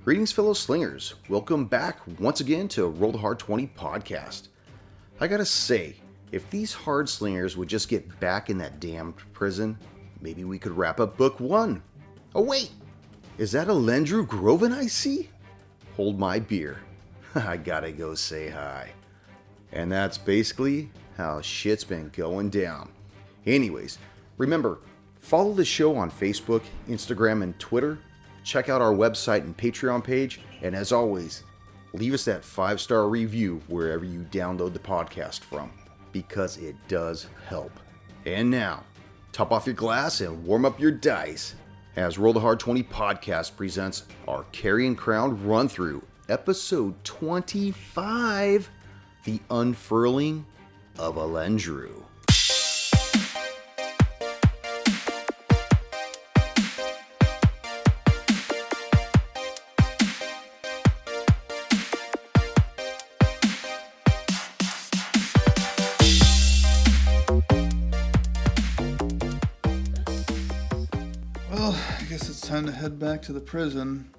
Greetings, fellow slingers. Welcome back once again to Roll the Hard 20 podcast. I gotta say, if these hard slingers would just get back in that damned prison, maybe we could wrap up book 1. Oh wait, is that Alendru Groven I see? Hold my beer. I gotta go say hi. And that's basically how shit's been going down. Anyways, remember, follow the show on Facebook, Instagram, and Twitter. Check out our website and Patreon page. And as always, leave us that 5-star review wherever you download the podcast from, because it does help. And now, top off your glass and warm up your dice as Roll the Hard 20 podcast presents our Carrion Crown run-through, episode 25, The Unfurling of Alendru. Time to head back to the prison.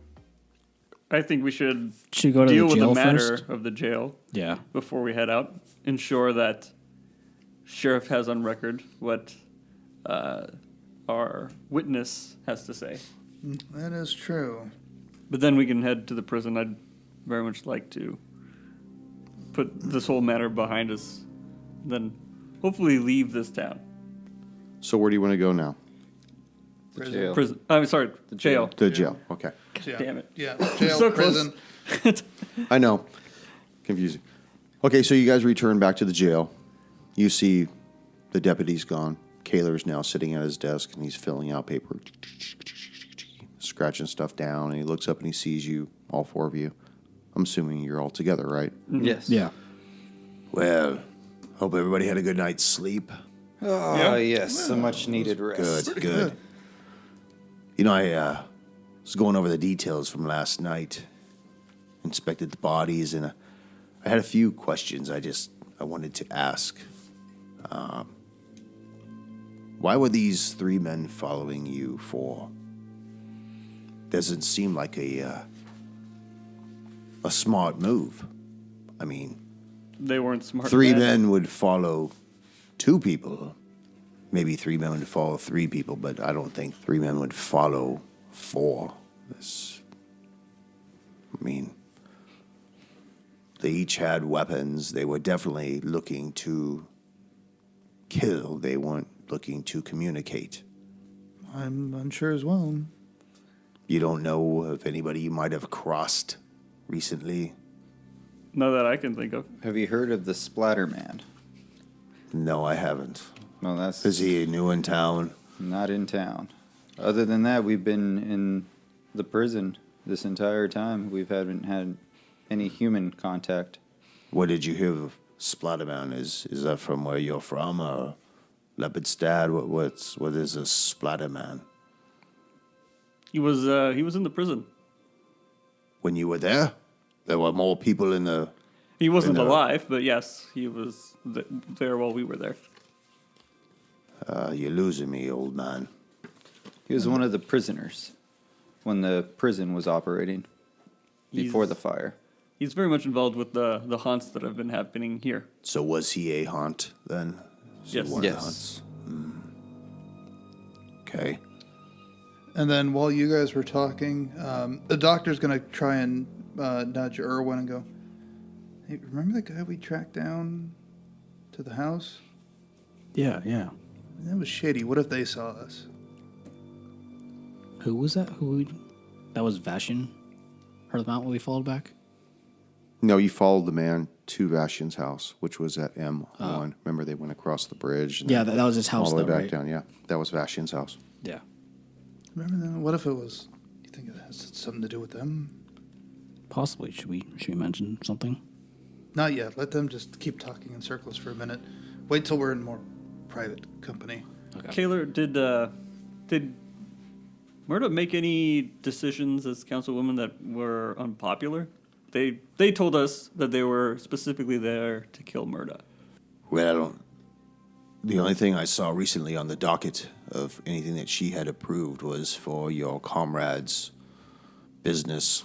I think we should go to deal the with jail the matter first? of the jail. Yeah. Before we head out, ensure that sheriff has on record what our witness has to say. That is true. But then we can head to the prison. I'd very much like to put this whole matter behind us, then hopefully leave this town. So where do you want to go now? Prison. Prison. I'm sorry, the jail. The jail, okay. Yeah. Damn it. Yeah, jail, So prison. I know. Confusing. Okay, so you guys return back to the jail. You see the deputy's gone. Kaler's now sitting at his desk, and he's filling out paper, scratching stuff down, and he looks up and he sees you, all four of you. I'm assuming you're all together, right? Yes. Yeah. Well, hope everybody had a good night's sleep. Oh, yes. So much needed rest. Good, good. You know, I was going over the details from last night, inspected the bodies, and I had a few questions I wanted to ask. Why were these 3 men following you for? Doesn't seem like a smart move. I mean, They weren't smart. 3 men. men would follow 2 people. Maybe 3 men would follow 3 people, but I don't think 3 men would follow 4. They each had weapons. They were definitely looking to kill. They weren't looking to communicate. I'm unsure as well. You don't know of anybody you might have crossed recently? Not that I can think of. Have you heard of the Splatter Man? No, I haven't. Well, that's Is he new in town? not in town. Other than that, we've been in the prison this entire time. We haven't had any human contact. What did you hear of Splatterman? Is that from where you're from, or Lepidstad? What is a Splatterman? He was in the prison. When you were there, there were more people in the. He wasn't And, alive, but yes, he was there while we were there. You're losing me, old man. He was one of the prisoners when the prison was operating before the fire. He's very much involved with the haunts that have been happening here. So was he a haunt then? Was he Yes. one of the Yes. haunts? Okay. And then while you guys were talking, the doctor's going to try and nudge Irwin and go, hey, remember the guy we tracked down to the house? Yeah. That was shady. What if they saw us? Who was that? That was Vashin? Heard about when we followed back? No, you followed the man to Vashian's house, which was at M1. Remember, they went across the bridge. And Yeah, that was his house, all the way though, back right? down. Yeah, that was Vashian's house. Yeah. Remember that? What if it was? You think it has something to do with them? Possibly. Should we mention something? Not yet. Let them just keep talking in circles for a minute. Wait till we're in more private company. Okay. Kaler, did Murda make any decisions as councilwoman that were unpopular? They told us that they were specifically there to kill Murda. Well, the only thing I saw recently on the docket of anything that she had approved was for your comrade's business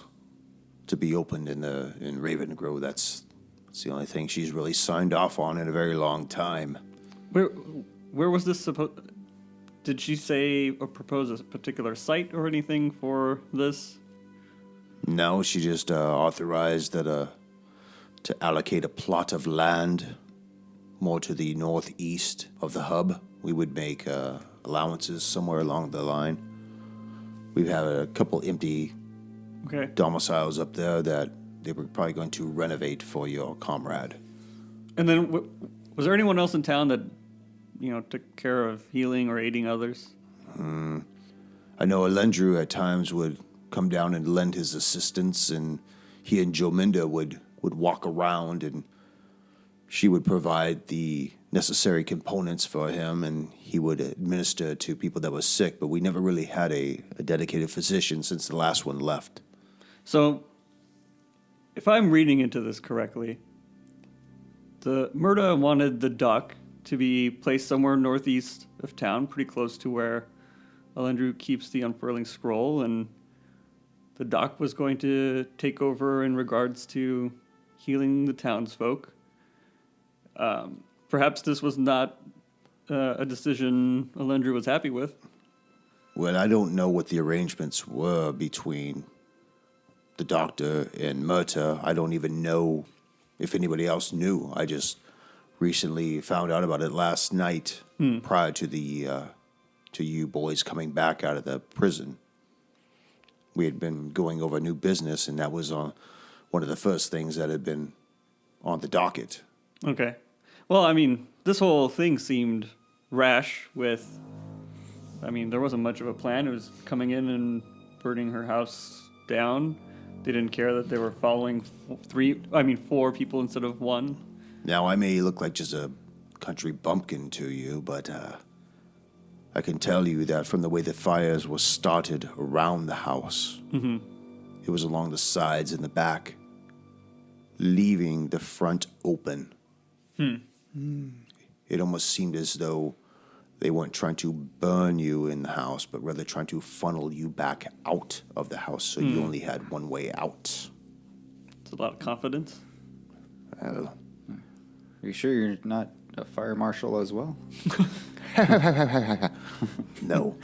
to be opened in Raven Grove. That's the only thing she's really signed off on in a very long time. Where was this supposed? Did she say or propose a particular site or anything for this? No, she just authorized that to allocate a plot of land more to the northeast of the hub. We would make allowances somewhere along the line. We have a couple empty domiciles up there that they were probably going to renovate for your comrade. And then, was there anyone else in town that, took care of healing or aiding others? I know Alendru at times would come down and lend his assistance, and he and Jominda would walk around, and she would provide the necessary components for him, and he would administer to people that were sick, but we never really had a dedicated physician since the last one left. So, if I'm reading into this correctly, the Murda wanted the dock to be placed somewhere northeast of town, pretty close to where Alendru keeps the Unfurling scroll, and the dock was going to take over in regards to healing the townsfolk. Perhaps this was not a decision Alendru was happy with. Well, I don't know what the arrangements were between the doctor and Murta. I don't even know if anybody else knew. I just recently found out about it last night prior to to you boys coming back out of the prison. We had been going over new business, and that was one of the first things that had been on the docket. Okay. Well, I mean, this whole thing seemed rash with... there wasn't much of a plan. It was coming in and burning her house down. They didn't care that they were following 4 people instead of 1. Now, I may look like just a country bumpkin to you, but I can tell you that from the way the fires were started around the house, it was along the sides and the back, leaving the front open. It almost seemed as though they weren't trying to burn you in the house, but rather trying to funnel you back out of the house, so you only had one way out. It's a lot of confidence. Well, Are you sure you're not a fire marshal as well? no.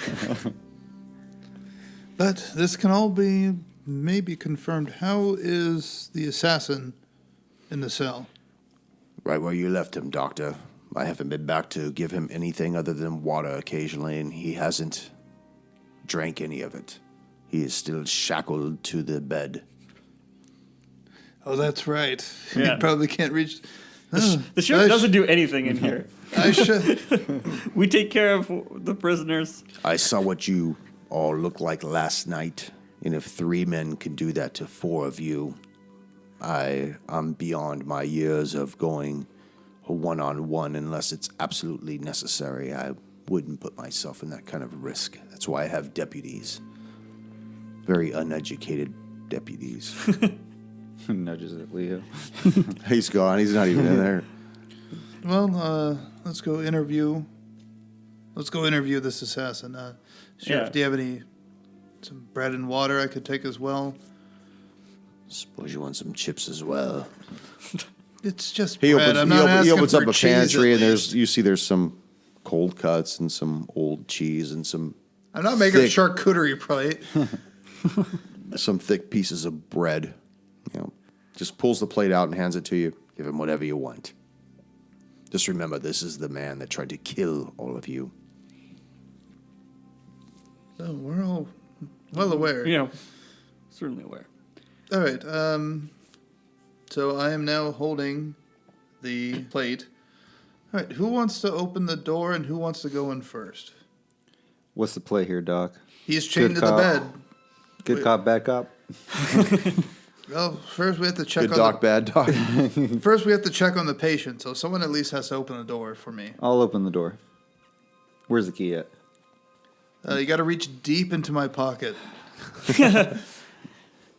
But this can all be maybe confirmed. How is the assassin in the cell? Right where you left him, Doctor. I haven't been back to give him anything other than water occasionally, and he hasn't drank any of it. He is still shackled to the bed. Oh, that's right. Yeah. You probably can't reach... The sheriff doesn't do anything in here. I should... We take care of the prisoners. I saw what you all looked like last night, and if 3 men can do that to 4 of you, I'm beyond my years of going a one-on-one unless it's absolutely necessary. I wouldn't put myself in that kind of risk. That's why I have deputies. Very uneducated deputies. Nudges at Leo. He's gone. He's not even in there. Well, let's go interview this assassin. Sheriff, Yeah. do you have some bread and water I could take as well? Suppose you want some chips as well. It's just He bread. opens, I'm not asking he opens for up a cheese, pantry, at and least. you see there's some cold cuts and some old cheese and some I'm not making a thick- charcuterie plate. some thick pieces of bread. Just pulls the plate out and hands it to you. Give him whatever you want. Just remember, this is the man that tried to kill all of you. So we're all well aware. Certainly aware. All right. So I am now holding the plate. All right. Who wants to open the door and who wants to go in first? What's the play here, Doc? He's chained to Good the cop. bed. Good cop, bad cop. Well, first we have to check Good on doc, bad doc. First we have to check on the patient. So someone at least has to open the door for me. I'll open the door. Where's the key at? You got to reach deep into my pocket. That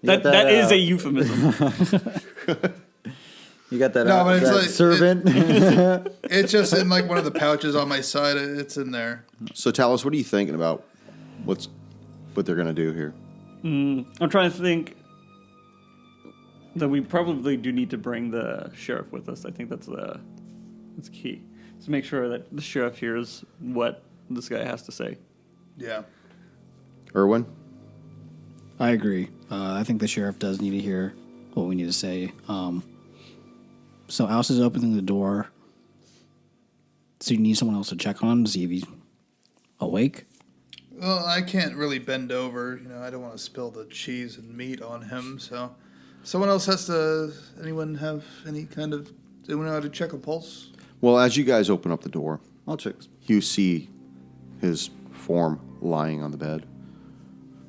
is a euphemism. You got that, No, but it's that like- servant? It's just in like one of the pouches on my side. It's in there. So, Talos, what are you thinking about what they're going to do here? I'm trying to think. then we probably do need to bring the sheriff with us. I think that's key. To make sure that the sheriff hears what this guy has to say. Yeah. Irwin? I agree. I think the sheriff does need to hear what we need to say. So Alice is opening the door. So you need someone else to check on him to see if he's awake. Well, I can't really bend over. I don't want to spill the cheese and meat on him. So, someone else has to. Anyone have any kind of? Do we know how to check a pulse? Well, as you guys open up the door, I'll check. you see his form lying on the bed.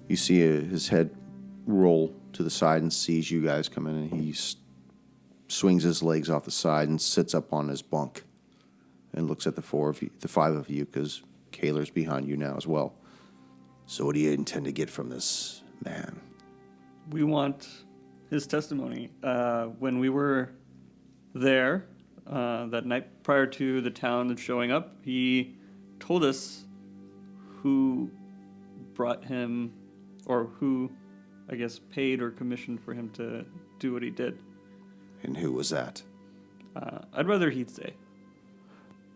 You see his head roll to the side and sees you guys come in, and he swings his legs off the side and sits up on his bunk and looks at the five of you, because Kaler's behind you now as well. So what do you intend to get from this man? We want his testimony. When we were there that night prior to the town showing up, he told us who brought him, or who, I guess, paid or commissioned for him to do what he did. And who was that? I'd rather he'd say.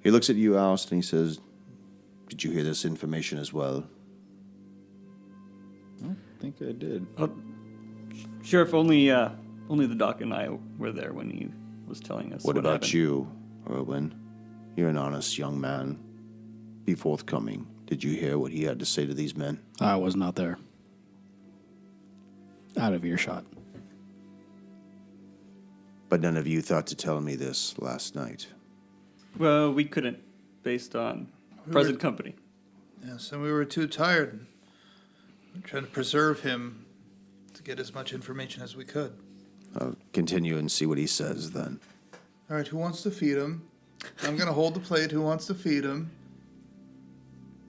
He looks at you, Alice, and he says, Did you hear this information as well? I think I did. Sheriff, only the doc and I were there when he was telling us. What about happened. you, Irwin? You're an honest young man. Be forthcoming. Did you hear what he had to say to these men? I was not there. Out of earshot. But none of you thought to tell me this last night. Well, we couldn't, based on present company. Yes, and we were too tired. Trying to preserve him to get as much information as we could. I'll continue and see what he says then. All right, who wants to feed him? I'm going to hold the plate. Who wants to feed him?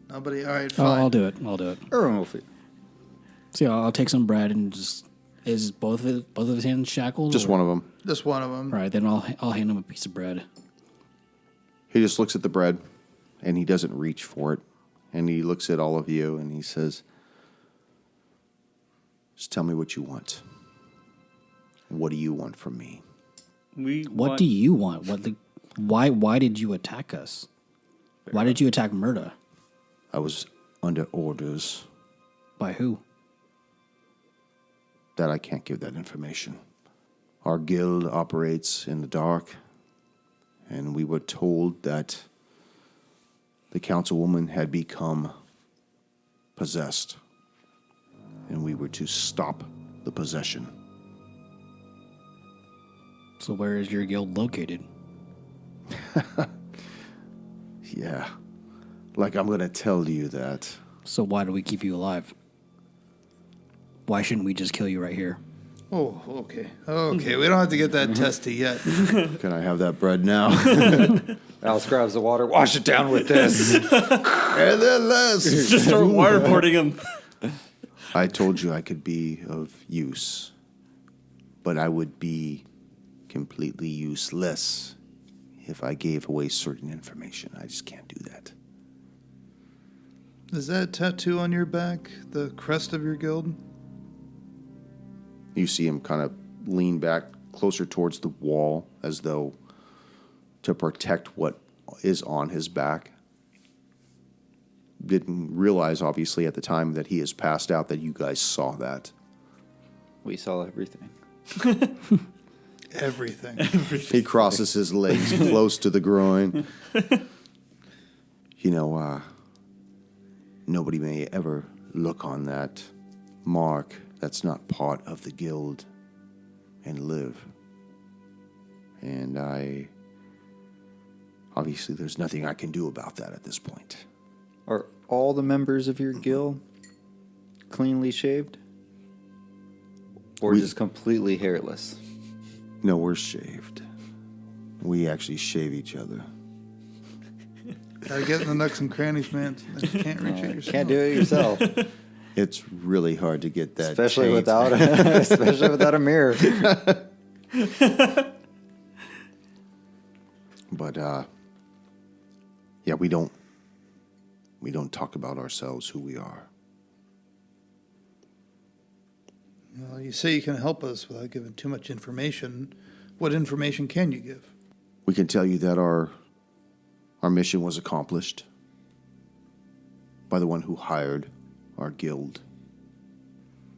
Nobody? All right, Oh, fine. I'll do it. Irwin will feed. See, I'll take some bread and just... Is both of his hands shackled? just or- one of them. Just one of them. All right, then I'll hand him a piece of bread. He just looks at the bread, and he doesn't reach for it. And he looks at all of you, and he says, just tell me what you want. What do you want from me? What do you want? Why did you attack us? Why did you attack Murda? I was under orders By who? that I can't give that information. Our guild operates in the dark, and we were told that the councilwoman had become possessed, and we were to stop the possession. So where is your guild located? Yeah, like I'm going to tell you that. So why do we keep you alive? Why shouldn't we just kill you right here? Oh, okay. Okay, we don't have to get that testy yet. Can I have that bread now? Alice grabs the water. Wash it down with this. And then less. Just start waterboarding him. I told you I could be of use, but I would be completely useless if I gave away certain information. I just can't do that. Is that tattoo on your back the crest of your guild? You see him kind of lean back closer towards the wall as though to protect what is on his back. Didn't realize, obviously, at the time that he has passed out that you guys saw that. We saw everything. Everything. He crosses his legs close to the groin. Nobody may ever look on that mark that's not part of the guild and live. And obviously there's nothing I can do about that at this point. Are all the members of your guild cleanly shaved? Or just completely hairless? No, we're shaved. We actually shave each other. Gotta get in the nooks and crannies, man. You can't reach it yourself. Can't do it yourself. It's really hard to get that especially taint. without a mirror. But yeah, we don't talk about ourselves, who we are. Well, you say you can help us without giving too much information. What information can you give? We can tell you that our mission was accomplished by the one who hired our guild.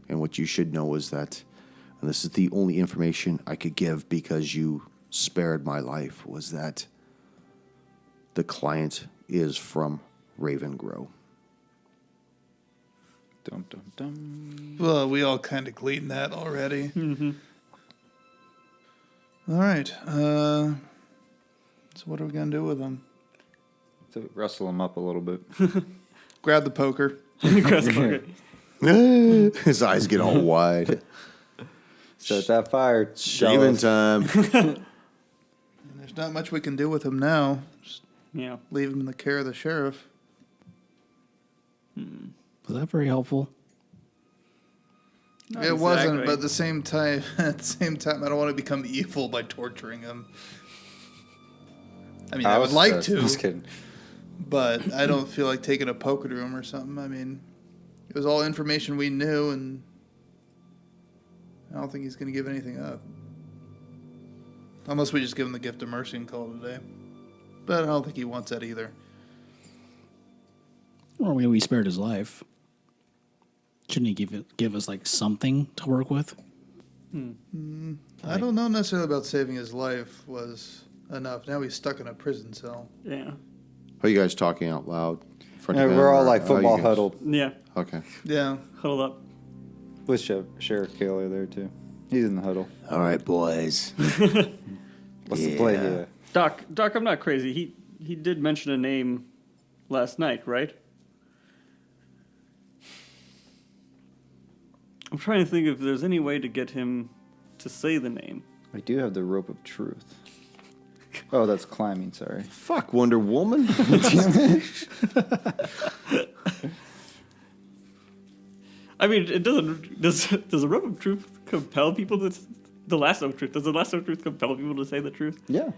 And what you should know is that, and this is the only information I could give because you spared my life, was that the client is from Ravengrow. Dum, dum, dum. Well, we all kind of gleaned that already. Mm-hmm. All right. So what are we going to do with them? So rustle them up a little bit. Grab the poker. His eyes get all wide. Set that fire. Shaving time. And there's not much we can do with him now. Just Yeah. leave him in the care of the sheriff. Was that very helpful? Not It wasn't, exactly. but at the same time, I don't want to become evil by torturing him. I mean, I would like to, Just kidding. but I don't feel like taking a poker to him or something. I mean, it was all information we knew, and I don't think he's going to give anything up. Unless we just give him the gift of mercy and call it a day. But I don't think he wants that either. Or we spared his life. Shouldn't he give us like something to work with? I don't know necessarily about saving his life was enough. Now he's stuck in a prison cell. Yeah. Are you guys talking out loud? In front Yeah, of him, we're all or like how are you football guys? huddled Yeah. Okay. Yeah. Huddled up. with Sheriff Kaler there too. He's in the huddle. All right, boys. What's the play here? Doc, I'm not crazy. He did mention a name last night, right? I'm trying to think if there's any way to get him to say the name. I do have the rope of truth. Oh, that's climbing. Sorry. Fuck, Wonder Woman. I mean, it doesn't. Does the rope of truth compel people to the lasso of truth? Does the lasso of truth compel people to say the truth? Yeah.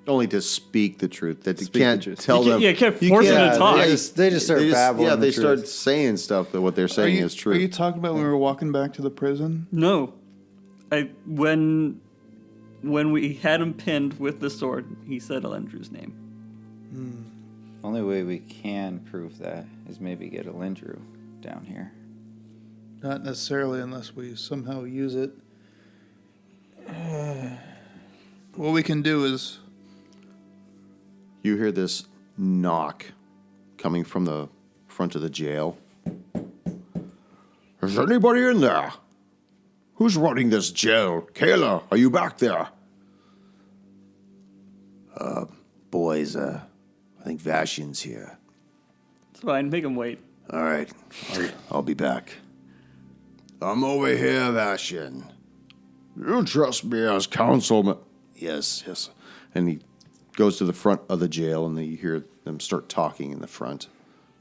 Only to speak the truth. That you Speak the can't truth. tell them. You can't force them to talk. They just start babbling. Yeah, the they truth. start saying stuff that what they're saying is true. Are you talking about when we were walking back to the prison? No, when we had him pinned with the sword, he said Alendru's name. Only way we can prove that is maybe get Alendru down here. Not necessarily unless we somehow use it. What we can do is... You hear this knock coming from the front of the jail. Is anybody in there? Who's running this jail? Kayla, are you back there? Boys, I think Vashian's here. It's fine. Make him wait. All right, I'll be back. I'm over here, Vashian. You trust me as councilman? Yes. And he goes to the front of the jail, and then you hear them start talking in the front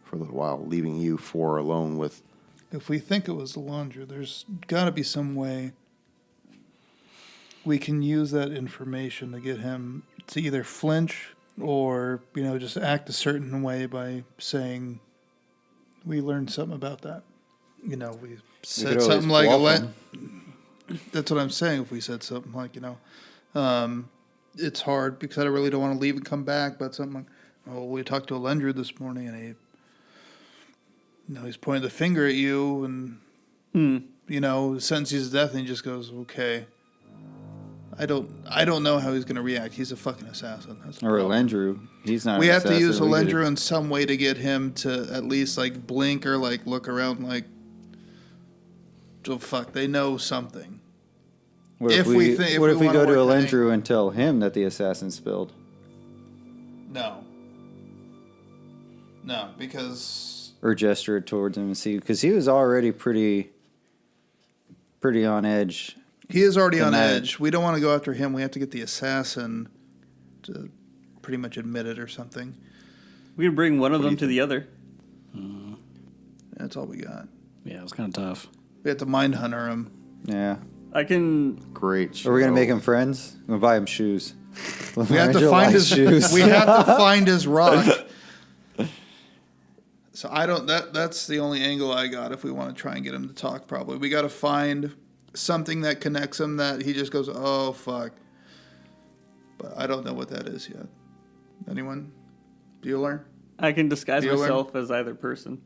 for a little while, leaving you four alone with... If we think it was Alendru, there's got to be some way we can use that information to get him to either flinch or, just act a certain way by saying we learned something about that. We said always something like... bluff That's what I'm saying. If we said something like, it's hard because I really don't want to leave and come back, but something like, we talked to Alendru this morning and he's pointing the finger at you and, sentences death, and he just goes, okay. I don't know how he's going to react. He's a fucking assassin. That's the Or problem. Alendru. He's not. We an have to assassin. use We could- Alendru in some way to get him to at least blink or look around oh fuck, they know something. What if if we we, thi- if what we if we wanna go to work the Alendru and tell him that the assassin spilled? No, because Or gesture towards him and see, because he was already pretty on edge. he is already on Tonight. edge. We don't want to go after him. We have to get the assassin to pretty much admit it or something. We can bring one of them to the other. That's all we got. Yeah, it was kind of tough. We have to mind hunter him. Yeah. I can. Great. Are we gonna show. make him friends? We'll buy him shoes. We have to find his shoes. We have to find his rock. So I don't. That's the only angle I got. If we want to try and get him to talk, probably we got to find something that connects him that he just goes, oh, fuck. But I don't know what that is yet. Anyone? Bueller? I can disguise Bueller? myself as either person.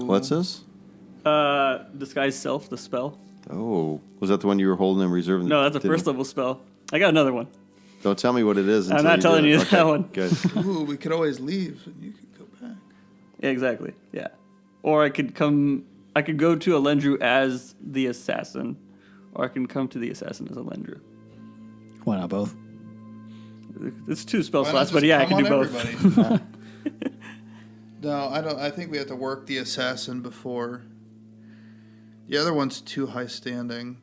What's this? Disguise self, the spell. Oh, was that the one you were holding in reserve? No, that's a Didn't- first level spell. I got another one. Don't tell me what it is. I'm until not telling do it. you Okay, that one. Good. Ooh, we could always leave and you could go back. Yeah, exactly. Yeah. Or I could go to Alendru as the assassin, or I can come to the assassin as Alendru. Why not both? It's 2 spell Why not slots, but just yeah, I come can do on both. everybody? No, I don't. I think we have to work the assassin before. The other one's too high standing.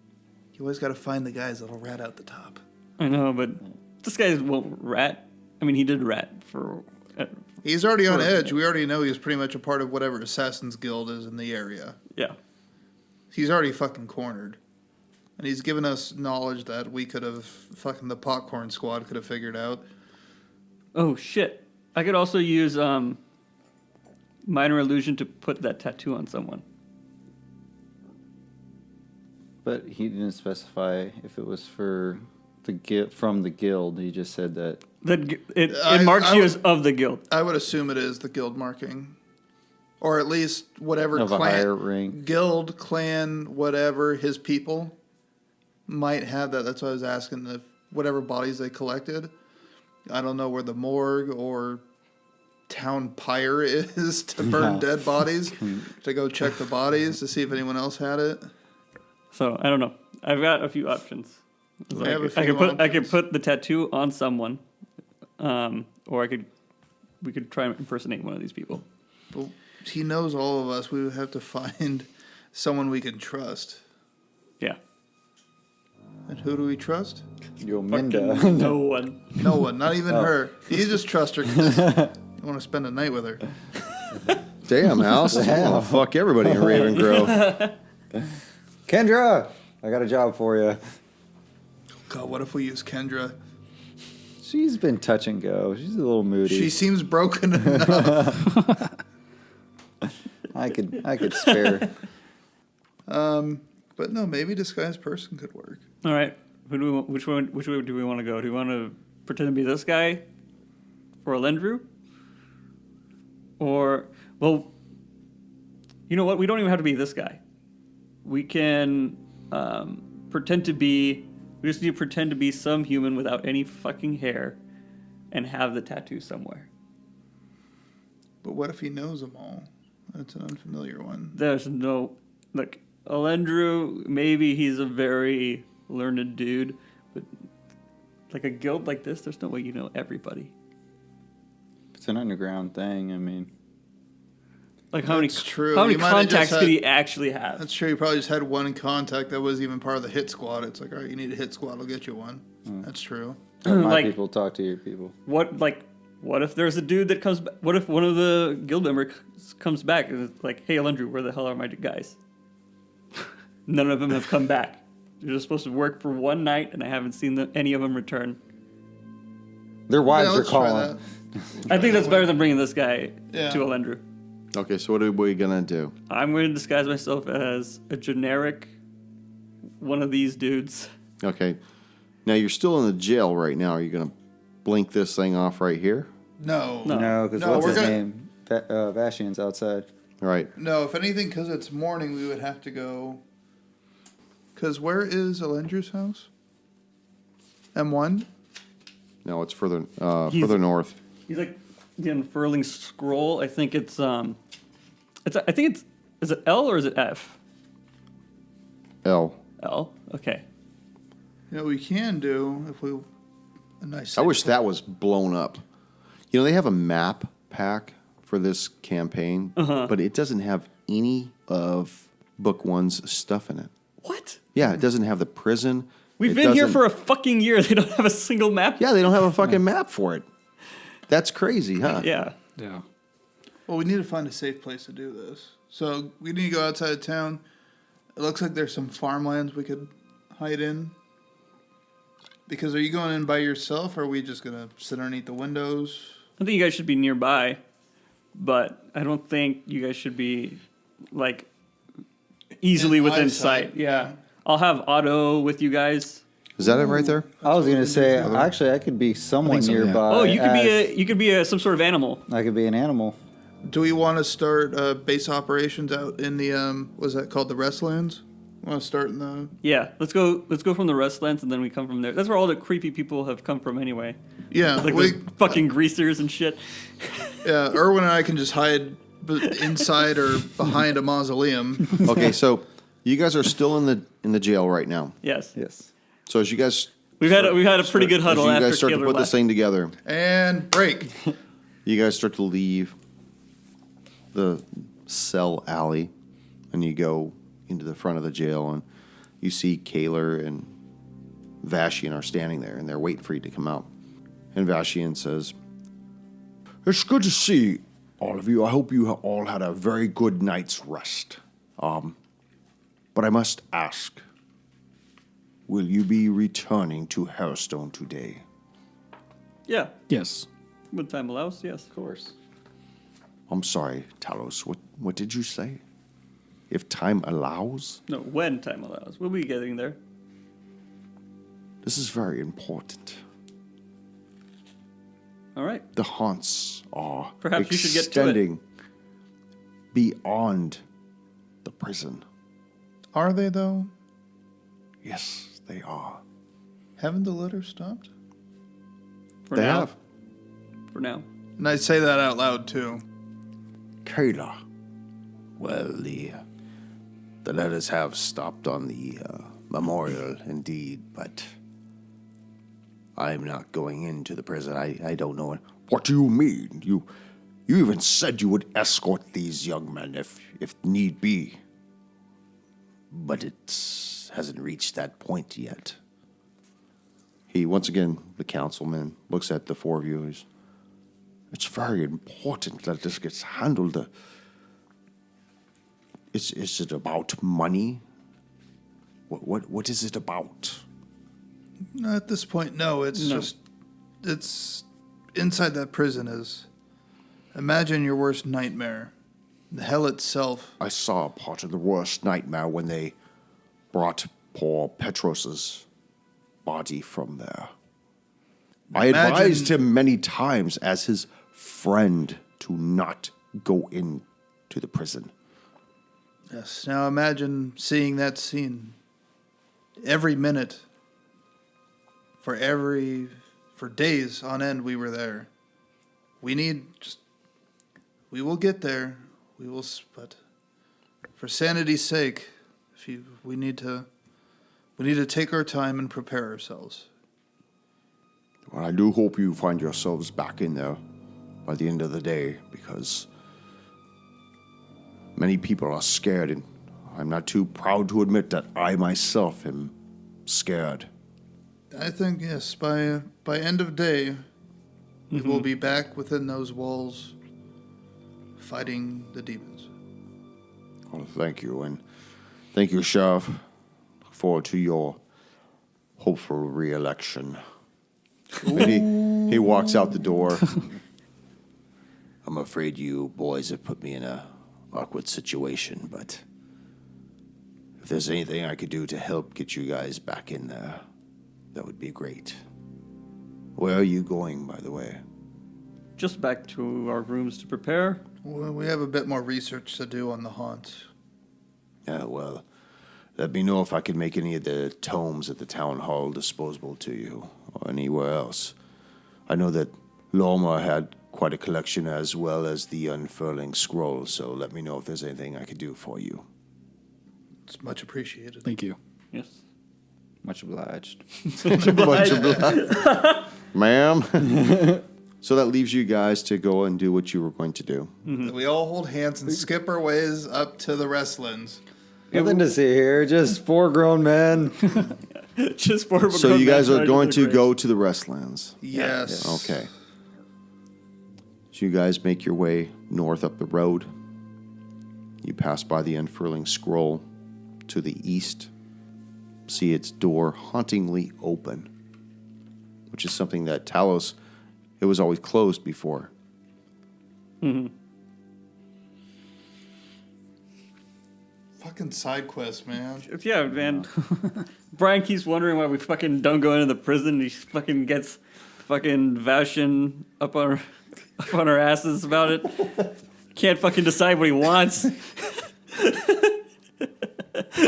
You always got to find the guys that'll rat out the top. I know, but this guy won't rat. I mean, he did rat for. He's already on For- edge. We already know he's pretty much a part of whatever Assassin's Guild is in the area. Yeah. He's already fucking cornered. And he's given us knowledge that we could have, fucking the popcorn squad could have figured out. Oh shit! I could also use minor illusion to put that tattoo on someone. But he didn't specify if it was for from the guild. He just said that. It marks you as of the guild. I would assume it is the guild marking. Or at least whatever Of a clan, higher rank. guild, clan, whatever, his people might have that. That's why I was asking if whatever bodies they collected. I don't know where the morgue or town pyre is to burn dead bodies, to go check the bodies to see if anyone else had it. So I don't know. I've got a few options. I have a I few could options. put the tattoo on someone, or we could try and impersonate one of these people. But he knows all of us. We would have to find someone we can trust. Yeah. And who do we trust? Yominda. Fucking no one. No one, not even her. You just trust her because you want to spend a night with her. Damn, House. Oh, fuck everybody in Raven Grove. Kendra, I got a job for you. God, what if we use Kendra? She's been touch and go. She's a little moody. She seems broken enough. I could spare. But no, maybe disguised person could work. All right. Which way do we want to go? Do we want to pretend to be this guy for Alendru? Or, well, you know what? We don't even have to be this guy. We can pretend to be. We just need to pretend to be some human without any fucking hair, and have the tattoo somewhere. But what if he knows them all? That's an unfamiliar one. There's no Alendru. Maybe he's a very learned dude, but like a guild like this, there's no way you know everybody. It's an underground thing. I mean, Like how That's true. How many You might have just contacts had- could he actually have? That's true. He probably just had one contact that was even part of the hit squad. It's like, all right, you need a hit squad. I'll get you one. That's true. let my Like- people talk to your people. What if there's a dude that comes back? What if one of the guild members comes back and is like, hey, Alendru, where the hell are my guys? None of them have come back. They're just supposed to work for one night, and I haven't seen any of them return. Their wives Yeah, are let's try calling. I think that's better than bringing this guy Yeah. to Alendru. Okay, so what are we going to do? I'm going to disguise myself as a generic one of these dudes. Okay. Now, you're still in the jail right now. Are you going to blink this thing off right here? No. No, because No, what's we're his gonna- name? Vashian's outside. All right. No, if anything, because it's morning, we would have to go. Because where is Alendru's house? M1? No, it's further He's- further north. He's like the unfurling scroll. I think it's I think it's is it L or is it F? L. L. Okay. You know, we can do if we. A nice. I wish that was blown up. You know, they have a map pack for this campaign, but it doesn't have any of Book One's stuff in it. What? Yeah, it doesn't have the prison. We've It been here doesn't- for a fucking year. They don't have a single map. Yeah, they don't have a fucking map for it. That's crazy, huh? Yeah. Yeah. Well, we need to find a safe place to do this. So we need to go outside of town. It looks like there's some farmlands we could hide in. Because are you going in by yourself, or are we just going to sit underneath the windows? I think you guys should be nearby, but I don't think you guys should be like easily In within eyesight, sight. Yeah. I'll have Otto with you guys. Is that it right there? I was gonna say, actually, I could be somewhat so, yeah. nearby. Oh, you could be as- some sort of animal. I could be an animal. Do we want to start base operations out in the what's that called, the Restlands? Want to start in the Yeah, let's go from the Restlands and then we come from there. That's where all the creepy people have come from anyway. Like those fucking greasers and shit. Yeah, Erwin and I can just hide inside or behind a mausoleum. Okay, so you guys are still in the jail right now. Yes. Yes. So as you guys We've had a pretty good huddle as you after guys start to Kaler put left. this thing together, And break. you guys start to leave the cell alley, and you go into the front of the jail, and you see Kaler and Vashian are standing there, and they're waiting for you to come out. And Vashian says, "It's good to see all of you. I hope you all had a very good night's rest. But I must ask, will you be returning to Hellstone today?" Yeah, Yes. when time allows. Yes. Of course. I'm sorry, Talos. What did you say? If time allows? No, when time allows. We'll be getting there. This is very important. All right. The haunts are Perhaps you should get to it. extending beyond the prison. Are they, though? Yes, they are. Haven't the litter stopped? For They now. have. For now. And I say that out loud, too. Kayla. Well, the letters have stopped on the memorial, indeed, but I'm not going into the prison. I don't know. What do you mean? You even said you would escort these young men if need be. But it hasn't reached that point yet. He, once again, the councilman, looks at the four of you. It's very important that this gets handled. Is it about money? What is it about? At this point, no. It's just, it's inside that prison is. Imagine your worst nightmare. The hell itself. I saw part of the worst nightmare when they brought poor Petros's body from there. I Imagine- advised him many times as his friend to not go into the prison. Yes. Now imagine seeing that scene. Every minute. For days on end, we were there. We will get there. But for sanity's sake, we need to take our time and prepare ourselves. Well, I do hope you find yourselves back in there by the end of the day, because many people are scared, and I'm not too proud to admit that I myself am scared. I think, yes, by end of day, we will be back within those walls, fighting the demons. Well, thank you, and thank you, Sheriff. Look forward to your hopeful re-election. And he walks out the door. I'm afraid you boys have put me in a awkward situation, but if there's anything I could do to help get you guys back in there, that would be great. Where are you going, by the way? Just back to our rooms to prepare. Well, we have a bit more research to do on the haunt. Yeah, well, let me know if I can make any of the tomes at the town hall disposable to you, or anywhere else. I know that Loma had quite a collection, as well as the Unfurling scroll, so let me know if there's anything I could do for you. It's much appreciated. Thank you. Yes. Much obliged. Ma'am. So that leaves you guys to go and do what you were going to do. We all hold hands and skip our ways up to the Restlands. Nothing to see here. Just 4 grown men. Just for So you guys are going to go to the Restlands. Yes. Okay. So you guys make your way north up the road. You pass by the Unfurling scroll to the east. See its door hauntingly open, which is something that Talos, it was always closed before. Fucking side quest, man. Yeah, man. Brian keeps wondering why we fucking don't go into the prison. He fucking gets fucking Vashin up on our asses about it. Can't fucking decide what he wants.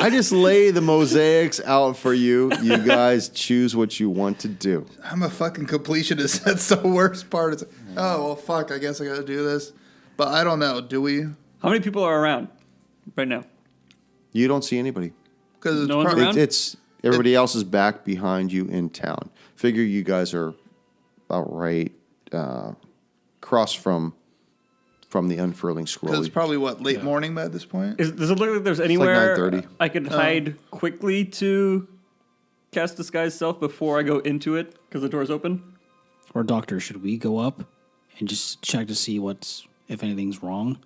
I just lay the mosaics out for you. You guys choose what you want to do. I'm a fucking completionist. That's the worst part. It's like, oh, well, fuck, I guess I gotta do this. But I don't know. Do we? How many people are around right now? You don't see anybody. Because it's No one's probably... around? It's everybody else is back behind you in town. Figure you guys are about right across from the unfurling scroll. Because it's probably, what, late morning by this point? Does it look like there's anywhere 9:30. I could hide quickly to cast Disguise Self before I go into it because the door's open? Or doctor, should we go up and just check to see if anything's wrong,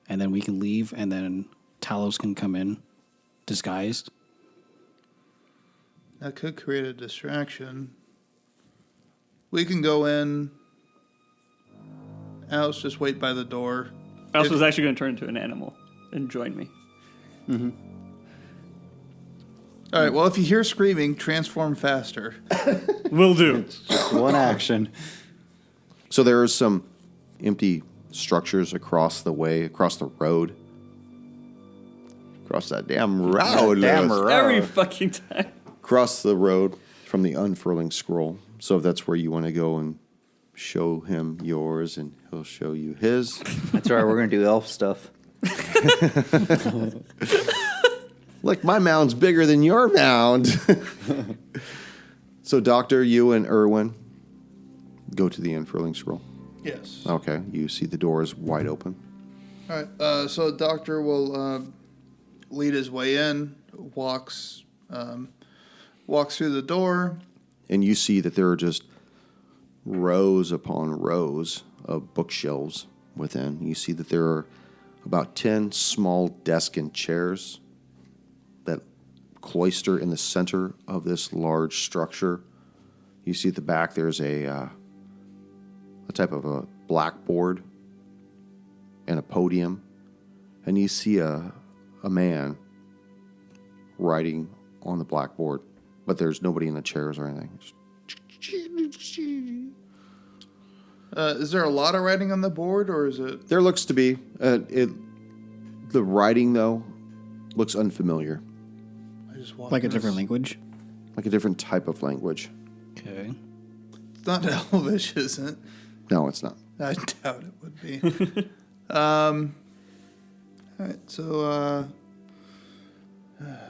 and then we can leave, and then Talos can come in disguised? That could create a distraction. We can go in. Alice, just wait by the door. Alice was actually going to turn into an animal and join me. All right, well, if you hear screaming, transform faster. Will do. One action. So there are some empty structures across the road. Across that damn road. Damn Lewis. road. Every fucking time. Across the road from the unfurling scroll. So if that's where you want to go and show him yours and he'll show you his. That's right. We're gonna do elf stuff. Look, my mound's bigger than your mound. So, Doctor, you and Irwin go to the unfurling scroll. Yes. Okay, you see the door is wide open. All right, so the doctor will lead his way in, walks through the door. And you see that there are just rows upon rows of bookshelves within. You see that there are about 10 small desks and chairs that cloister in the center of this large structure. You see at the back there's a type of a blackboard and a podium. And you see a man writing on the blackboard, but there's nobody in the chairs or anything. Is there a lot of writing on the board, or is it? There looks to be. The writing, though, looks unfamiliar. I just walk Like a in different language? Like a different type of language. Okay. It's not Elvish, is it? No, it's not. I doubt it would be. All right, so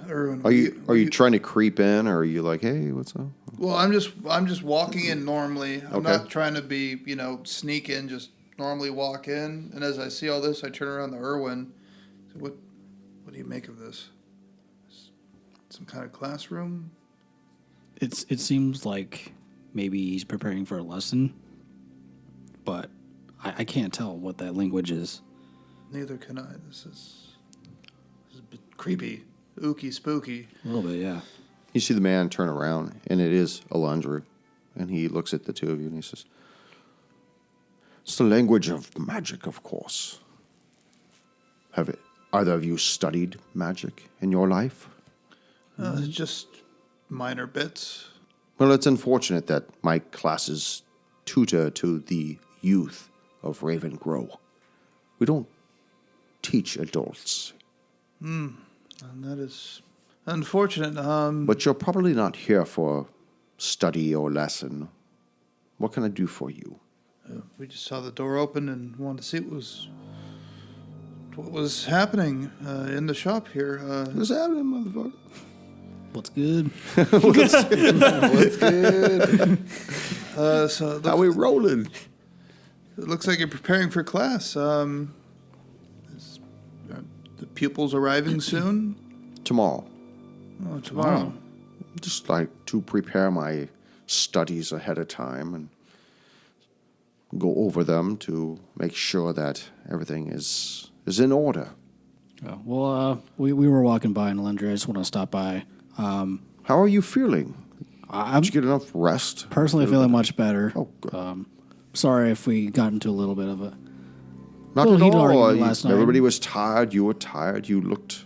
Erwin, Are you trying to creep in, or are you like, hey, what's up? Well, I'm just walking in normally. I'm Okay. not trying to be, sneak in. Just normally walk in, and as I see all this, I turn around to Erwin. So what do you make of this? Some kind of classroom? It seems like maybe he's preparing for a lesson, but I can't tell what that language is. Neither can I. This is a bit creepy, ooky, spooky. A little bit, yeah. You see the man turn around, and it is Alendru. And he looks at the two of you, and he says, it's the language of magic, of course. Have either of you studied magic in your life? Just minor bits. Well, it's unfortunate that my classes tutor to the youth of Raven Grow. We don't teach adults. And that is unfortunate. But you're probably not here for study or lesson. What can I do for you? We just saw the door open and wanted to see what was happening in the shop here. What's happening, motherfucker? What's good? What's good? So it How we rolling? looks like you're preparing for class. Are the pupils arriving soon? Tomorrow. Oh, tomorrow. Just like to prepare my studies ahead of time and go over them to make sure that everything is in order. Oh, well, we were walking by in Alendru. I just want to stop by. How are you feeling? I'm Did you get enough rest? personally feeling much better. Oh, good. Sorry if we got into a little bit of a Not little at heated all. argument last night. Everybody was tired. You were tired. You looked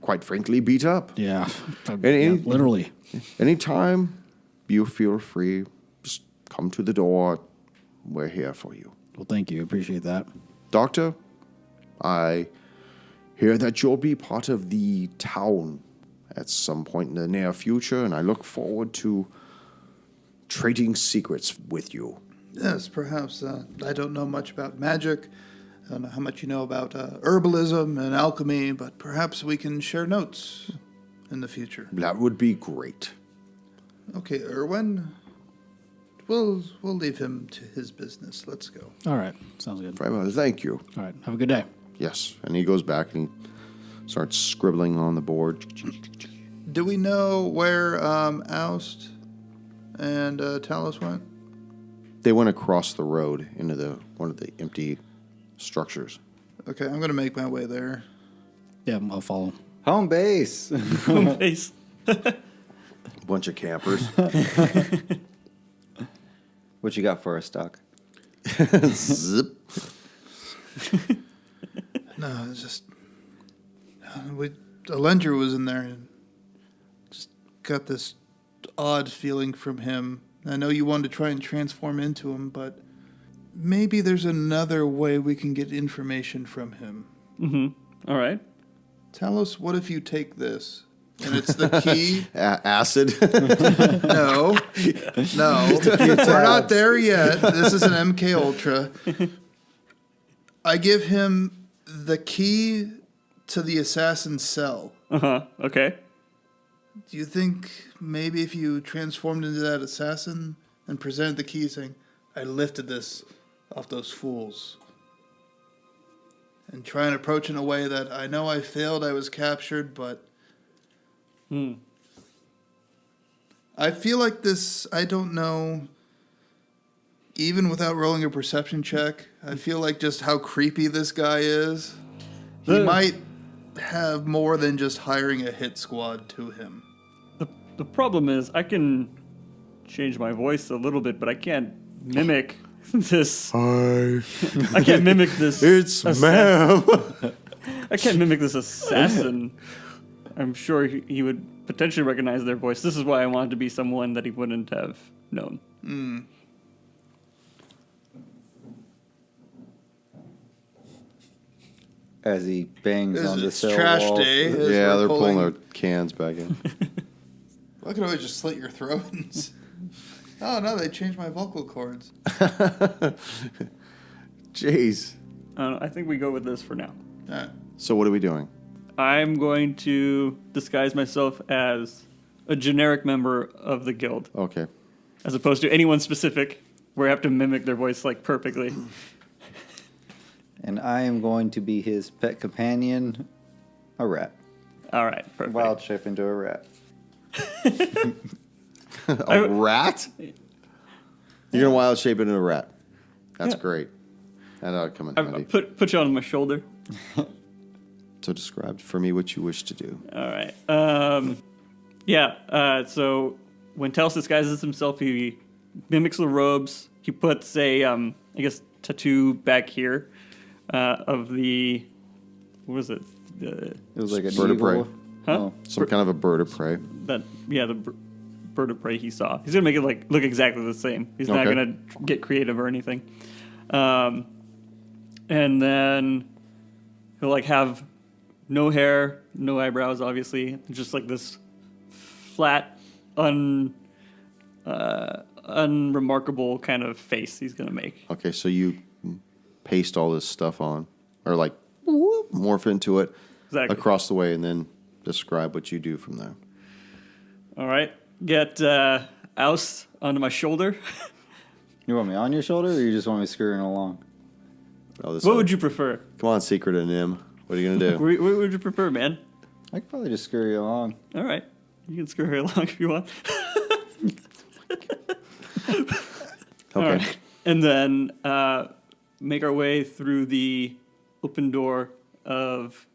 quite frankly, beat up. Yeah. Any- Literally. Anytime you feel free, just come to the door. We're here for you. Well, thank you. Appreciate that. Doctor, I hear that you'll be part of the town at some point in the near future, and I look forward to trading secrets with you. Yes, perhaps. I don't know much about magic. I don't know how much you know about herbalism and alchemy, but perhaps we can share notes in the future. That would be great. Okay, Erwin. We'll leave him to his business. Let's go. All right. Sounds good. Very well, thank you. All right. Have a good day. Yes, and he goes back and he starts scribbling on the board. Do we know where Oust and Talos went? They went across the road into one of the empty structures. Okay, I'm going to make my way there. Yeah, I'll follow. Home base. Base. Bunch of campers. What you got for us, Doc? Zip. No, it's just Alendru was in there and just got this odd feeling from him. I know you wanted to try and transform into him, but maybe there's another way we can get information from him. Mm-hmm. All right. Tell us, what if you take this? And it's the key. Acid. No. We're not there yet. This is an MK Ultra. I give him the key to the assassin's cell. Uh-huh. Okay. Do you think maybe if you transformed into that assassin and presented the key saying, I lifted this off those fools, and try and approach in a way that I know I failed, I was captured, but I feel like this, I don't know, even without rolling a perception check, I feel like just how creepy this guy is. He might have more than just hiring a hit squad to him. The problem is I can change my voice a little bit, but I can't mimic this. Hi. I can't mimic this. It's ma'am. I can't mimic this assassin. I'm sure he would potentially recognize their voice. This is why I wanted to be someone that he wouldn't have known. As he bangs on the It's cell trash wall. day. as Yeah, we're they're pulling their cans back in. I could always just slit your throat. Oh, no, they changed my vocal cords. Jeez. I think we go with this for now. All right. So what are we doing? I'm going to disguise myself as a generic member of the guild, Okay. as opposed to anyone specific, where I have to mimic their voice like perfectly. And I am going to be his pet companion, a rat. All right, perfect. Wild shape into a rat. A rat? You're gonna wild shape into a rat. That's Yeah. great. That ought to come in I handy. put you on my shoulder. So describe for me what you wish to do. All right. So when Talos disguises himself, he mimics the robes. He puts a, tattoo back here of the, what was it? It was like a Bird of prey. Huh? Oh. Some kind of a bird of prey. The bird of prey he saw. He's gonna make it look exactly the same. He's not Okay. gonna get creative or anything. And then he'll have no hair, no eyebrows, obviously, just like this flat, unremarkable kind of face he's gonna make. Okay, so you paste all this stuff on, or morph into it Exactly. across the way, and then describe what you do from there. All right, get Oust onto my shoulder. You want me on your shoulder, or you just want me scurrying along? Oh, this What would you prefer? Come on, Secret and Nim. What are you gonna do? What would you prefer, man? I could probably just scurry along. All right, you can scurry along if you want. All Okay. right. And then make our way through the open door of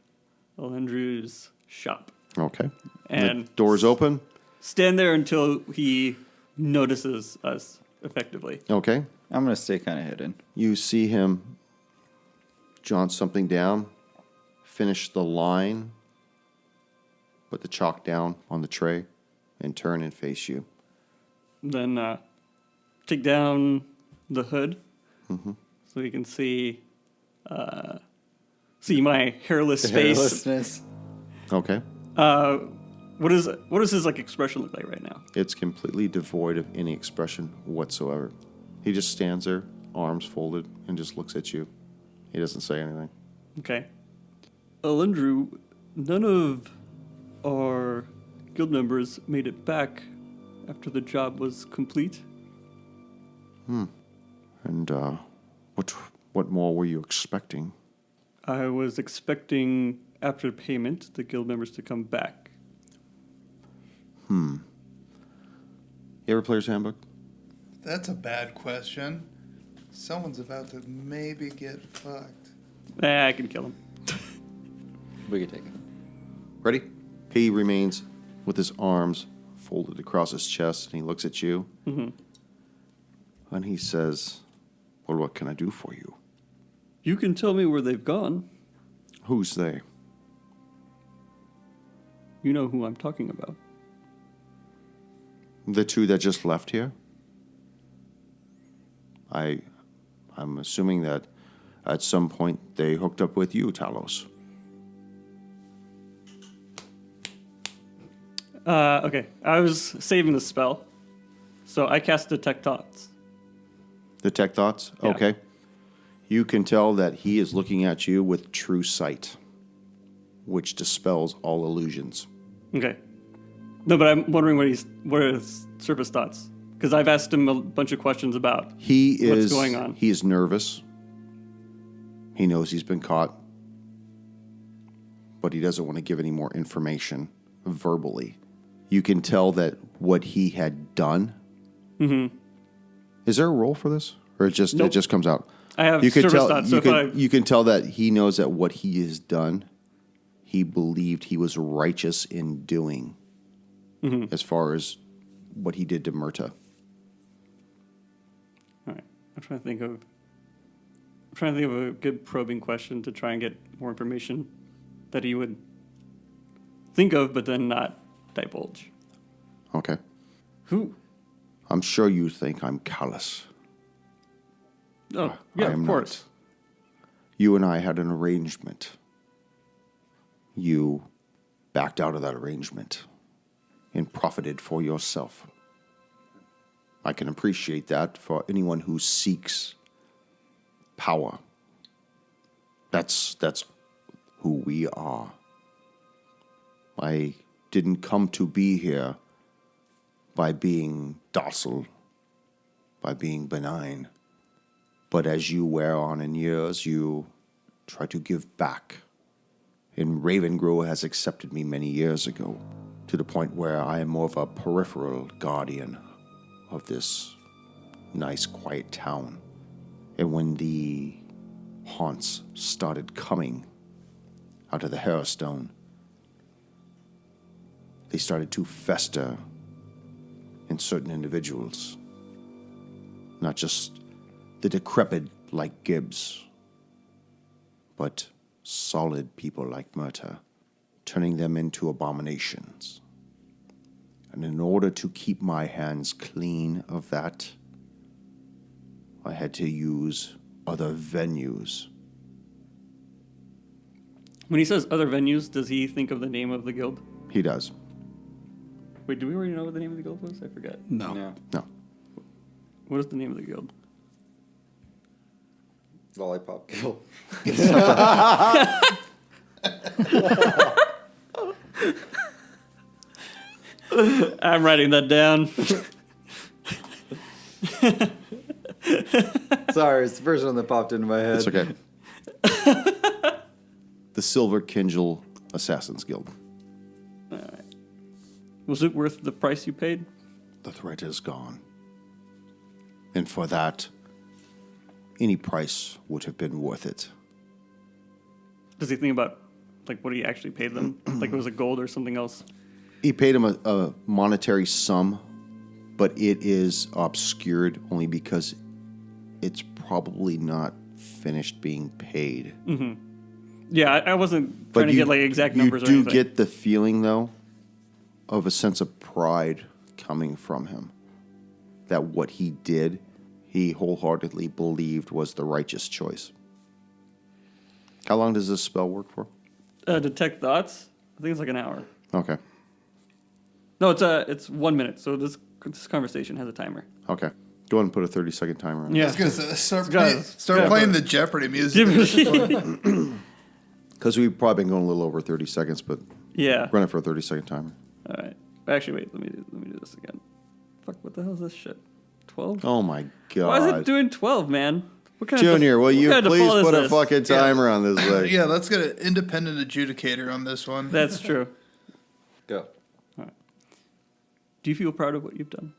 Alendru's shop. Okay. And the door's open. stand there until he notices us effectively. Okay. I'm going to stay kind of hidden. You see him jot something down, finish the line, put the chalk down on the tray, and turn and face you. Then take down the hood so you can see my hairless face. Hairlessness. Okay. What does his like expression look like right now? It's completely devoid of any expression whatsoever. He just stands there, arms folded, and just looks at you. He doesn't say anything. Okay. Alendru, none of our guild members made it back after the job was complete. And what more were you expecting? I was expecting after payment the guild members to come back. You ever Player's Handbook? That's a bad question. Someone's about to maybe get fucked. I can kill him. We could take it. Ready? He remains with his arms folded across his chest, and he looks at you. And he says, well, what can I do for you? You can tell me where they've gone. Who's they? You know who I'm talking about. The two that just left here? I'm assuming that at some point they hooked up with you, Talos. Okay, I was saving the spell, so I cast Detect Thoughts. Detect thoughts? Yeah. Okay. You can tell that he is looking at you with true sight, which dispels all illusions. Okay. No, but I'm wondering what are his surface thoughts? Because I've asked him a bunch of questions about what's going on. He is nervous. He knows he's been caught, but he doesn't want to give any more information verbally. You can tell that what he had done. Is there a role for this, or it just Nope. it just comes out? I have You can service tell. thoughts. You can tell that he knows that what he has done, he believed he was righteous in doing, as far as what he did to Myrta. All right. I'm trying to think of a good probing question to try and get more information that he would think of, but then not divulge. Okay. Who? I'm sure you think I'm callous. Oh, I yeah, am of course. not. You and I had an arrangement. You backed out of that arrangement and profited for yourself. I can appreciate that for anyone who seeks power. That's who we are. I didn't come to be here by being docile, by being benign. But as you wear on in years, you try to give back. And Ravengrow has accepted me many years ago, to the point where I am more of a peripheral guardian of this nice, quiet town. And when the haunts started coming out of the Harrowstone, they started to fester in certain individuals. Not just the decrepit like Gibbs, but solid people like Myrta, turning them into abominations. And in order to keep my hands clean of that, I had to use other venues. When he says other venues, does he think of the name of the guild? He does. Wait, do we already know what the name of the guild was? I forgot. No. No. No. What is the name of the guild? Lollipop Kill. I'm writing that down. Sorry, it's the first one that popped into my head. It's okay. The Silver Kindle Assassins Guild. Was it worth the price you paid? The threat is gone. And for that, any price would have been worth it. Does he think about like what he actually paid them? Like it was a gold or something else? He paid him a monetary sum, but it is obscured only because it's probably not finished being paid. Yeah, I wasn't trying to get like exact numbers or You anything. do get the feeling, though, of a sense of pride coming from him. That what he did, he wholeheartedly believed was the righteous choice. How long does this spell work for? Detect thoughts. I think it's like an hour. Okay. No, it's 1 minute. So this conversation has a timer. Okay. Go ahead and put a 30-second timer on. I was gonna say, start Guys, playing the Jeopardy music. Because we've probably been going a little over 30 seconds, but Yeah. run it for a 30-second timer. All right. Actually, wait. Let me do this again. Fuck. What the hell is this shit? 12. Oh my God. Why is it doing 12, man? What kind Junior, will what you kind of please default is put a this? fucking timer on this thing? Yeah, let's get an independent adjudicator on this one. That's true. Go. Do you feel proud of what you've done?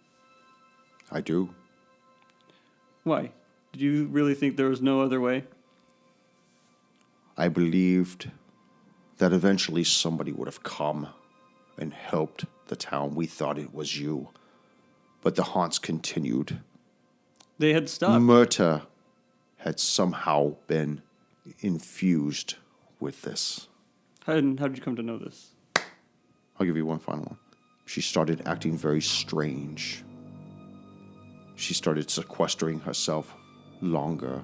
I do. Why? Did you really think there was no other way? I believed that eventually somebody would have come and helped the town. We thought it was you. But the haunts continued. They had stopped. Murta had somehow been infused with this. How did you come to know this? I'll give you one final one. She started acting very strange. She started sequestering herself longer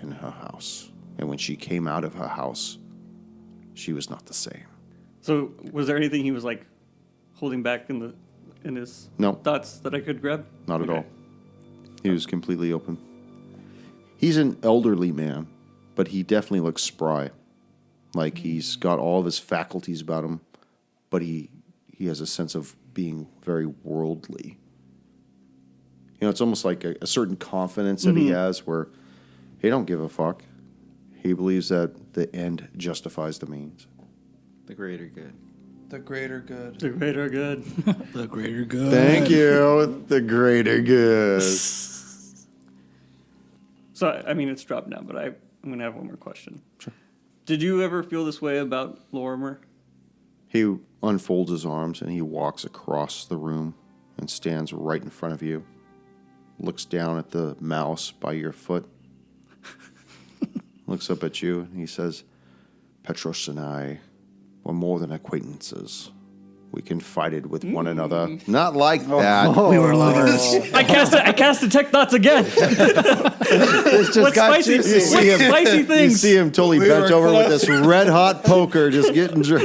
in her house. And when she came out of her house, she was not the same. So was there anything he was like holding back in his No. thoughts that I could grab? Not at Okay. all. He was completely open. He's an elderly man, but he definitely looks spry. Like he's got all of his faculties about him, but he has a sense of being very worldly. You know, it's almost like a certain confidence that he has where he don't give a fuck. He believes that the end justifies the means. The greater good. The greater good. The greater good. The greater good. Thank you. The greater good. So I mean, it's dropped now, but I'm gonna have one more question. Sure. Did you ever feel this way about Lorimer? He unfolds his arms and he walks across the room and stands right in front of you. Looks down at the mouse by your foot. Looks up at you and he says, Petros and I were more than acquaintances. We confided with one another. Not like that. We were lovers. I cast detect thoughts again. What spicy, You see him, spicy you things? see him totally bent were over with this red hot poker just getting You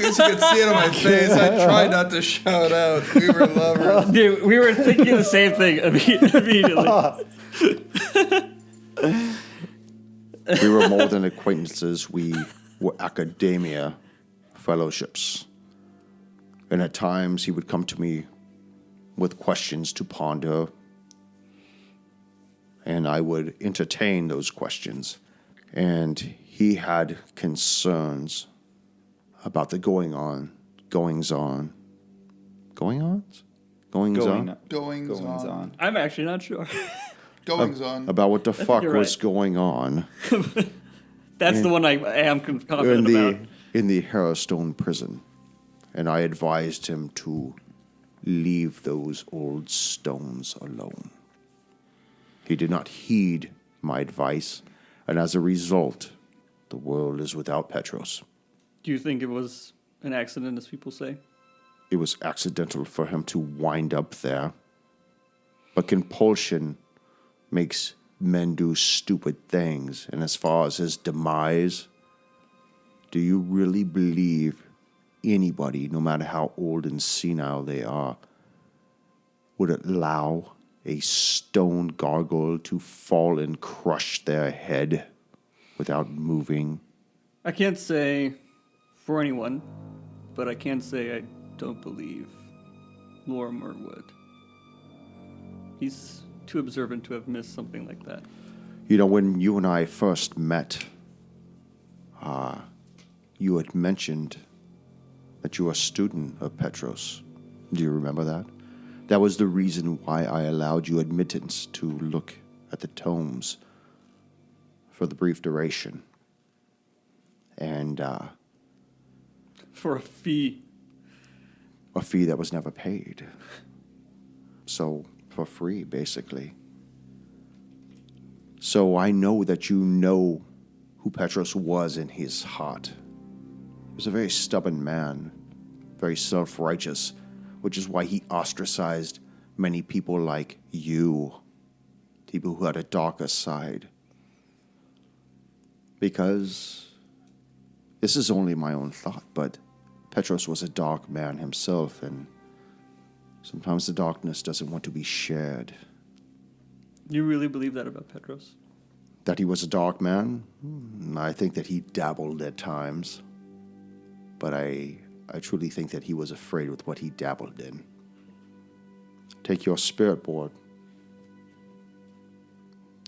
guys could see it on my face. I tried not to shout out. We were lovers. Dude, we were thinking the same thing immediately. We were more than acquaintances. We were academia fellowships. And at times he would come to me with questions to ponder. And I would entertain those questions. And he had concerns about the goings-on. Going on. I'm actually not sure. Goings on. About what the fuck you're was right. going on That's the one I am confident in about. the Harrowstone prison. And I advised him to leave those old stones alone. He did not heed my advice, and as a result, the world is without Petros. Do you think it was an accident, as people say? It was accidental for him to wind up there. But compulsion makes men do stupid things. And as far as his demise, do you really believe anybody, no matter how old and senile they are, would allow a stone gargoyle to fall and crush their head without moving? I can't say for anyone, but I can say I don't believe Lorimer would. He's too observant to have missed something like that. You know, when you and I first met, you had mentioned that you were a student of Petros. Do you remember that? That was the reason why I allowed you admittance to look at the tomes for the brief duration. And For a fee. a fee that was never paid. So, for free, basically. So I know that you know who Petros was in his heart. He was a very stubborn man, very self-righteous, which is why he ostracized many people like you, people who had a darker side. Because this is only my own thought, but Petros was a dark man himself, and sometimes the darkness doesn't want to be shared. You really believe that about Petros? That he was a dark man? I think that he dabbled at times. But I truly think that he was afraid with what he dabbled in. Take your spirit board.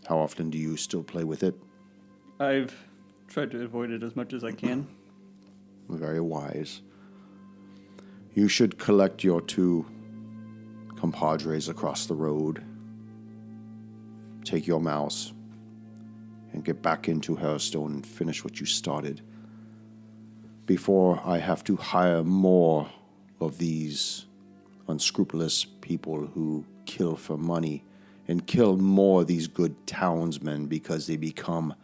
How often do you still play with it? I've tried to avoid it as much as I can. Very wise. You should collect your 2 compadres across the road. Take your mouse and get back into Hearthstone and finish what you started. Before I have to hire more of these unscrupulous people who kill for money and kill more of these good townsmen because they become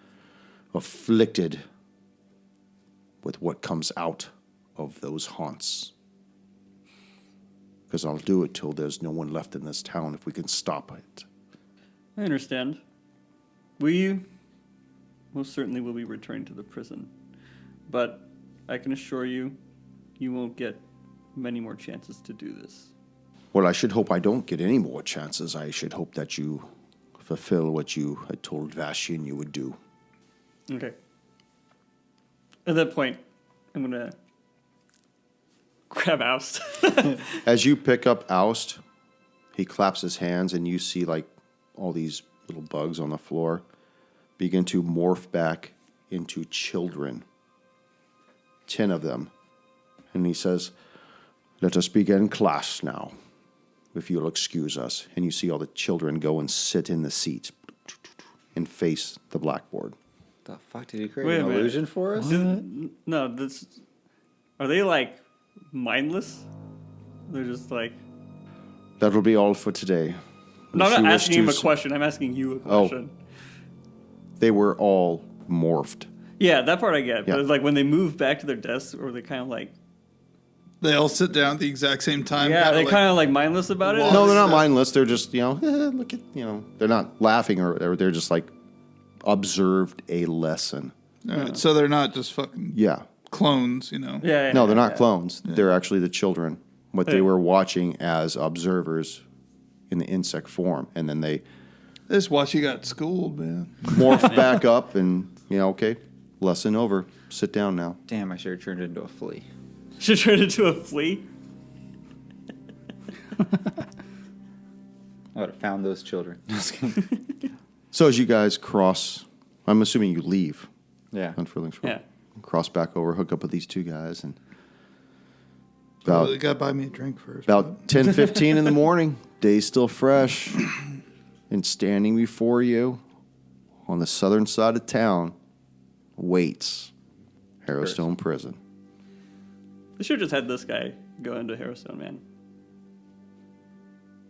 afflicted with what comes out of those haunts. Because I'll do it till there's no one left in this town if we can stop it. I understand. We most certainly will be returning to the prison. But I can assure you, you won't get many more chances to do this. Well, I should hope I don't get any more chances. I should hope that you fulfill what you had told Vashian you would do. Okay. At that point, I'm going to grab Oust. As you pick up Oust, he claps his hands, and you see like all these little bugs on the floor begin to morph back into children. 10 of them. And he says, "Let us begin class now, if you'll excuse us." And you see all the children go and sit in the seats and face the blackboard. The fuck, did he create Wait a an minute. illusion for us? No, this... Are they, like, mindless? They're just, like... That'll be all for today. No, Unless I'm you not wish asking him a to- question. I'm asking you a Oh. question. They were all morphed. Yeah, that part I get. Yeah. But, like, when they move back to their desks, or they kind of, like... They all sit down at the exact same time. Yeah, they like, kind of, like, mindless about it? Well, No, they're not so- mindless. They're just, look at, they're not laughing or they're just like observed a lesson. all right, so they're not just fucking Yeah. clones, Yeah, No, they're not yeah. clones. They're actually the children. What they Hey. were watching as observers in the insect form. And then they They just watch you got schooled, man. morph back up and, okay, lesson over. Sit down now. Damn, I should have turned it into a flea. Should turn into a flea? I would have found those children. Just kidding. So as you guys cross, I'm assuming you leave Yeah. Unfurling's Yeah. cross back over, hook up with these 2 guys, and Well, about they got to buy me a drink first. About 10:15 in the morning, day's still fresh, and standing before you on the southern side of town waits Harrowstone Prison. They should have just had this guy go into Harrowstone, man.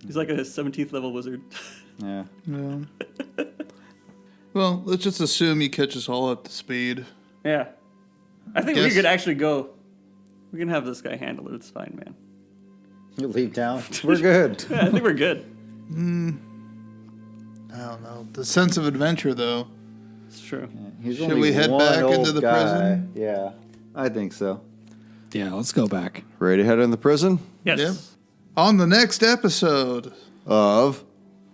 He's like a 17th level wizard. Yeah. Yeah. Well, let's just assume you catch us all up to speed. Yeah. I think we Guess- could actually go. We can have this guy handle it. It's fine, man. You leave town. We're good. Yeah, I think we're good. I don't know. The sense of adventure, though. It's true. He's Should only we head one back old into the guy. prison? Yeah. I think so. Yeah, let's go back. Ready to head in the prison Yes. Yep. On the next episode. of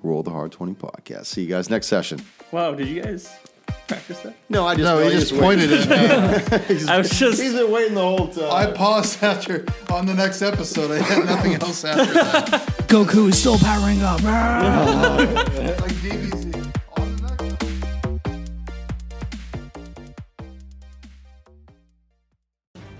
Roll the Hard 20 podcast. See you guys next session. Wow, did you guys practice that? No, I just No, he just pointed at me. I was just. He's been waiting the whole time. I paused after on the next episode. I had nothing else after that. Goku is still powering up. Like DBZ. On the next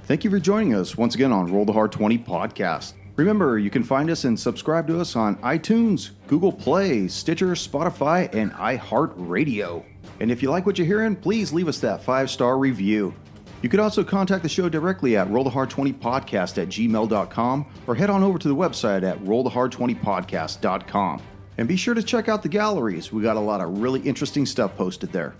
Thank you for joining us once again on Roll the Hard 20 podcast. Remember, you can find us and subscribe to us on iTunes, Google Play, Stitcher, Spotify, and iHeartRadio. And if you like what you're hearing, please leave us that 5-star review. You could also contact the show directly at rollthehard20podcast@gmail.com or head on over to the website at rollthehard20podcast.com. And be sure to check out the galleries. We got a lot of really interesting stuff posted there.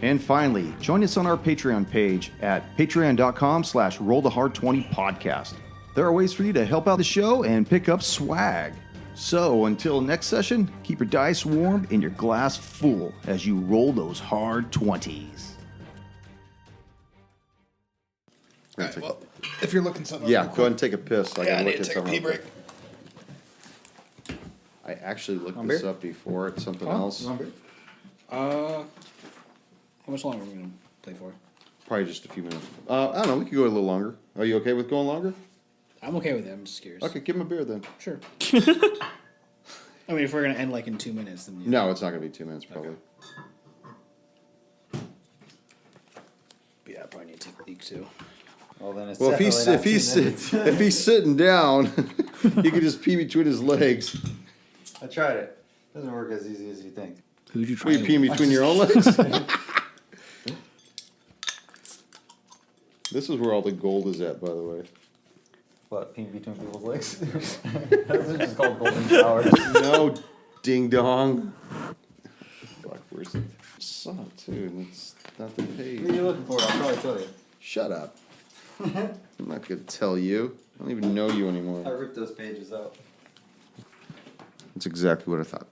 And finally, join us on our Patreon page at patreon.com/rollthehard20podcast. There are ways for you to help out the show and pick up swag. So until next session, keep your dice warm and your glass full as you roll those hard 20s. All right, well, if you're looking something Yeah, up, go ahead and take a piss. I yeah, I gotta need look to at take a something. pee break. I actually looked Want this beer? up before. It's something else. How much longer are we gonna play for? Probably just a few minutes. I don't know. We could go a little longer. Are you okay with going longer? I'm okay with it. I'm just curious. Okay, give him a beer then. Sure. I mean, if we're gonna end like in 2 minutes, then No, it's not going to be 2 minutes probably. yeah, I probably need to take a leak too. Well, then it's Well, if he's definitely not 2 minutes. if he's sitting down, he can just pee between his legs. I tried it. Doesn't work as easy as you think. Who'd you try? Will you pee between your own legs? This is where all the gold is at, by the way. What, peeing between people's legs? Those are just called golden showers. No, ding dong. Fuck, where's it? Saw it too, and it's not the What are page. you looking for? I'll probably tell you. Shut up. I'm not gonna tell you. I don't even know you I anymore. ripped those pages out. That's exactly what I thought.